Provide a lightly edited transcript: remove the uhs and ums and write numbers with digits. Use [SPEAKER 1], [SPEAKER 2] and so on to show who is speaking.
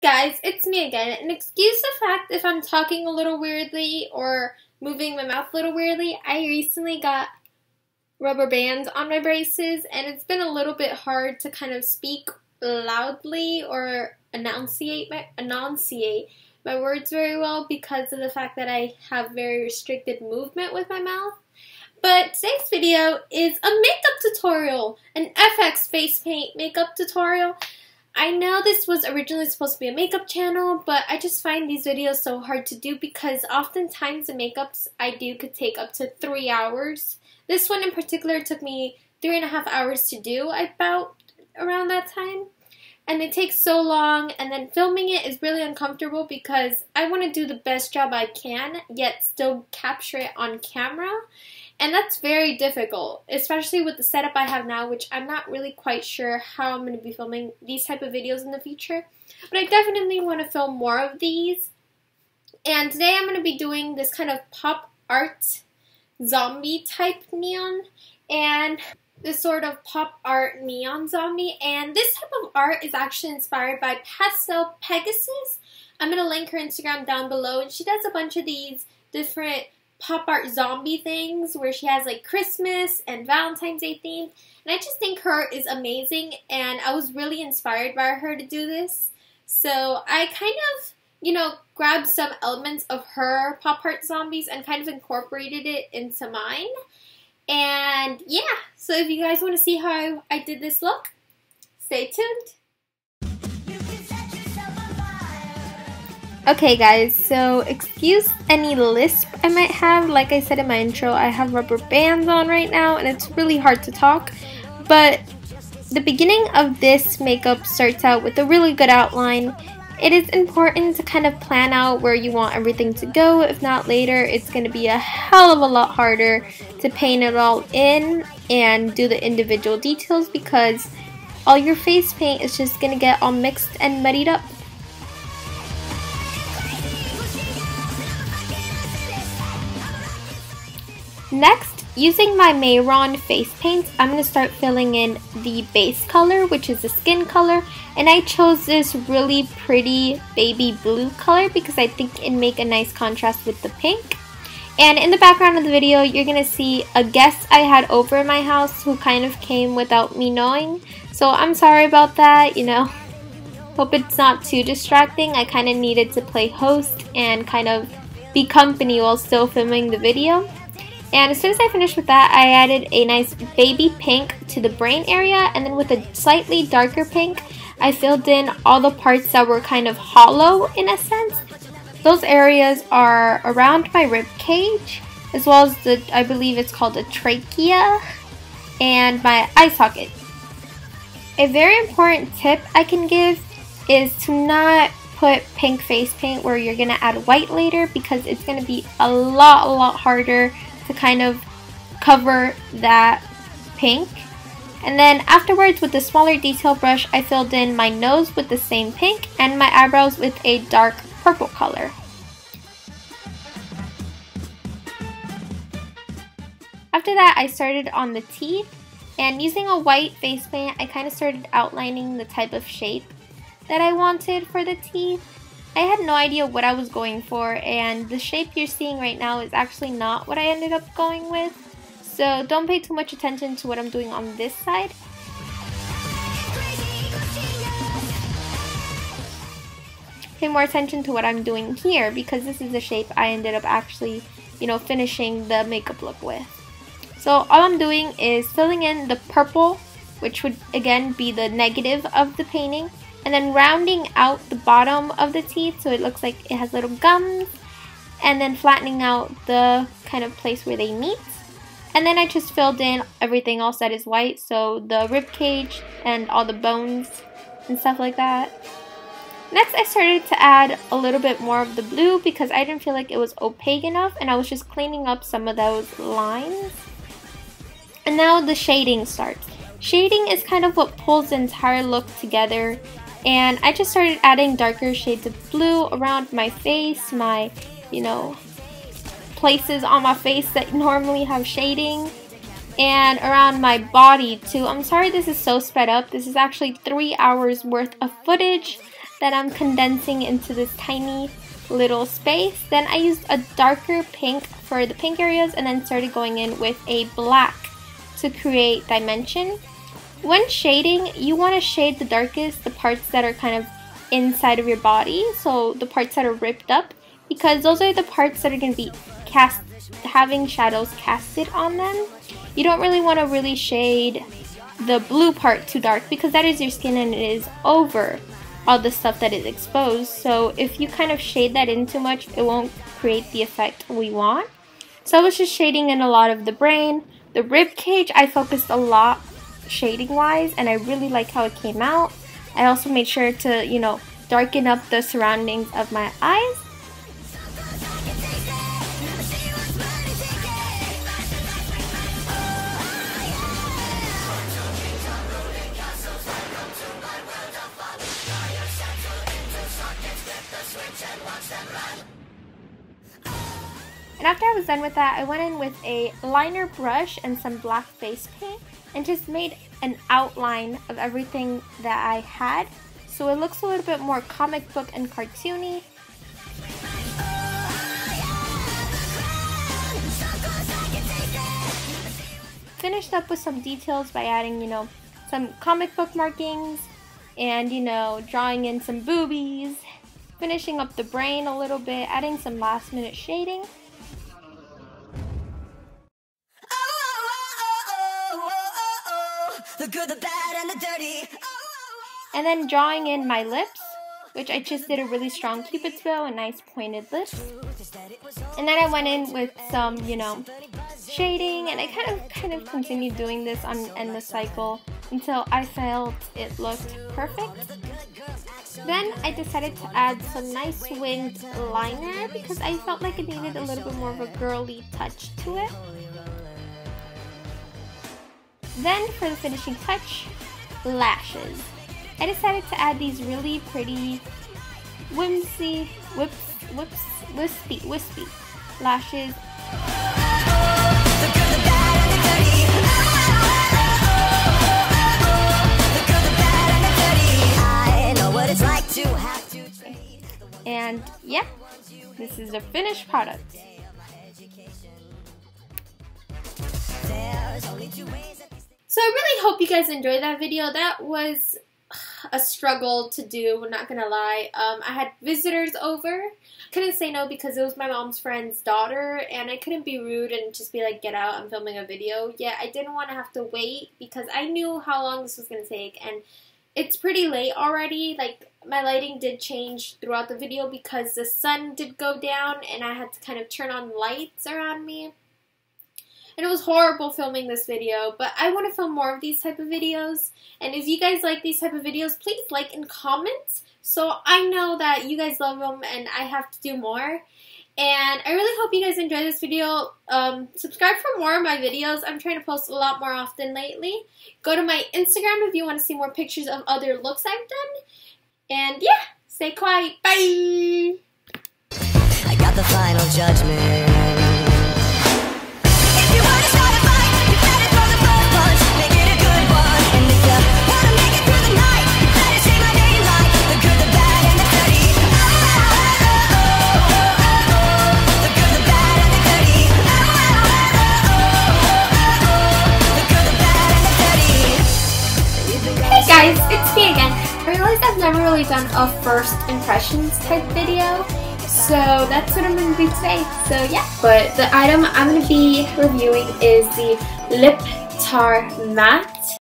[SPEAKER 1] Guys, it's me again, and excuse the fact if I'm talking a little weirdly or moving my mouth a little weirdly. I recently got rubber bands on my braces, and it's been a little bit hard to kind of speak loudly or enunciate my words very well because of the fact that I have very restricted movement with my mouth. But today's video is a makeup tutorial, an FX face paint makeup tutorial. I know this was originally supposed to be a makeup channel, but I just find these videos so hard to do because oftentimes the makeups I do could take up to 3 hours. This one in particular took me 3.5 hours to do, about around that time. And it takes so long, and then filming it is really uncomfortable because I want to do the best job I can, yet still capture it on camera. And that's very difficult, especially with the setup I have now, which I'm not really quite sure how I'm going to be filming these type of videos in the future. But I definitely want to film more of these. And today I'm going to be doing this kind of pop art zombie type neon. And this sort of pop art neon zombie. And this type of art is actually inspired by Pastel Pegasus. I'm going to link her Instagram down below. And she does a bunch of these different pop art zombie things where she has like Christmas and Valentine's Day themed, and I just think her is amazing, and I was really inspired by her to do this. So I kind of, grabbed some elements of her pop art zombies and kind of incorporated it into mine. And yeah, so if you guys want to see how I did this look, stay tuned. Okay guys, so excuse any lisp I might have. Like I said in my intro, I have rubber bands on right now and it's really hard to talk. But the beginning of this makeup starts out with a really good outline. It is important to kind of plan out where you want everything to go. If not, later it's going to be a hell of a lot harder to paint it all in and do the individual details because all your face paint is just going to get all mixed and muddied up. Next, using my Mehron face paint, I'm going to start filling in the base color, which is the skin color. And I chose this really pretty baby blue color because I think it'd make a nice contrast with the pink. And in the background of the video, you're going to see a guest I had over in my house who kind of came without me knowing. So I'm sorry about that, Hope it's not too distracting. I kind of needed to play host and kind of be company while still filming the video. And as soon as I finished with that, I added a nice baby pink to the brain area, and then with a slightly darker pink, I filled in all the parts that were kind of hollow in a sense. Those areas are around my rib cage, as well as I believe it's called a trachea, and my eye socket. A very important tip I can give is to not put pink face paint where you're going to add white later because it's going to be a lot harder to kind of cover that pink. And then afterwards, with the smaller detail brush, I filled in my nose with the same pink and my eyebrows with a dark purple color. After that, I started on the teeth, and using a white face paint, I kind of started outlining the type of shape that I wanted for the teeth. I had no idea what I was going for, and the shape you're seeing right now is actually not what I ended up going with. So don't pay too much attention to what I'm doing on this side. Pay more attention to what I'm doing here because this is the shape I ended up actually, finishing the makeup look with. So all I'm doing is filling in the purple, which would again be the negative of the painting. And then rounding out the bottom of the teeth so it looks like it has little gums. And then flattening out the kind of place where they meet. And then I just filled in everything else that is white. So the rib cage and all the bones and stuff like that. Next, I started to add a little bit more of the blue because I didn't feel like it was opaque enough. And I was just cleaning up some of those lines. And now the shading starts. Shading is kind of what pulls the entire look together. And I just started adding darker shades of blue around my face, my, places on my face that normally have shading. And around my body too. I'm sorry this is so sped up. This is actually 3 hours worth of footage. that I'm condensing into this tiny little space. Then I used a darker pink for the pink areas and then started going in with a black to create dimension. When shading, you want to shade the darkest, the parts that are kind of inside of your body, so the parts that are ripped up, because those are the parts that are going to be having shadows casted on them. You don't really want to really shade the blue part too dark because that is your skin and it is over all the stuff that is exposed. So if you kind of shade that in too much, it won't create the effect we want. So I was just shading in a lot of the brain. The rib cage, I focused a lot shading wise, and I really like how it came out. I also made sure to, you know, darken up the surroundings of my eyes. And after I was done with that, I went in with a liner brush and some black face paint and just made an outline of everything that I had. So it looks a little bit more comic book and cartoony. Finished up with some details by adding, you know, some comic book markings and, you know, drawing in some boobies. Finishing up the brain a little bit, adding some last minute shading. The good, the bad, and the dirty. And then drawing in my lips, which I just did a really strong cupid's bow, a nice pointed lip. And then I went in with some, you know, shading, and I kind of continued doing this on the cycle until I felt it looked perfect. Then I decided to add some nice winged liner because I felt like it needed a little bit more of a girly touch to it. Then for the finishing touch, lashes. I decided to add these really pretty wispy lashes. And yeah, this is the finished product. So I really hope you guys enjoyed that video. That was a struggle to do, not gonna lie. I had visitors over. Couldn't say no because it was my mom's friend's daughter, and I couldn't be rude and just be like, get out, I'm filming a video. Yeah, I didn't want to have to wait because I knew how long this was gonna take, and it's pretty late already. Like, my lighting did change throughout the video because the sun did go down and I had to kind of turn on lights around me. And it was horrible filming this video, but I want to film more of these type of videos. And if you guys like these type of videos, please like and comment so I know that you guys love them and I have to do more. And I really hope you guys enjoy this video. Subscribe for more of my videos. I'm trying to post a lot more often lately. Go to my Instagram if you want to see more pictures of other looks I've done. And yeah, stay quiet. Bye! I got the final judgment. Guys, it's me again. I realized I've never really done a first impressions type video, so that's what I'm going to do today. So yeah, but the item I'm going to be reviewing is the Lip Tar Matte.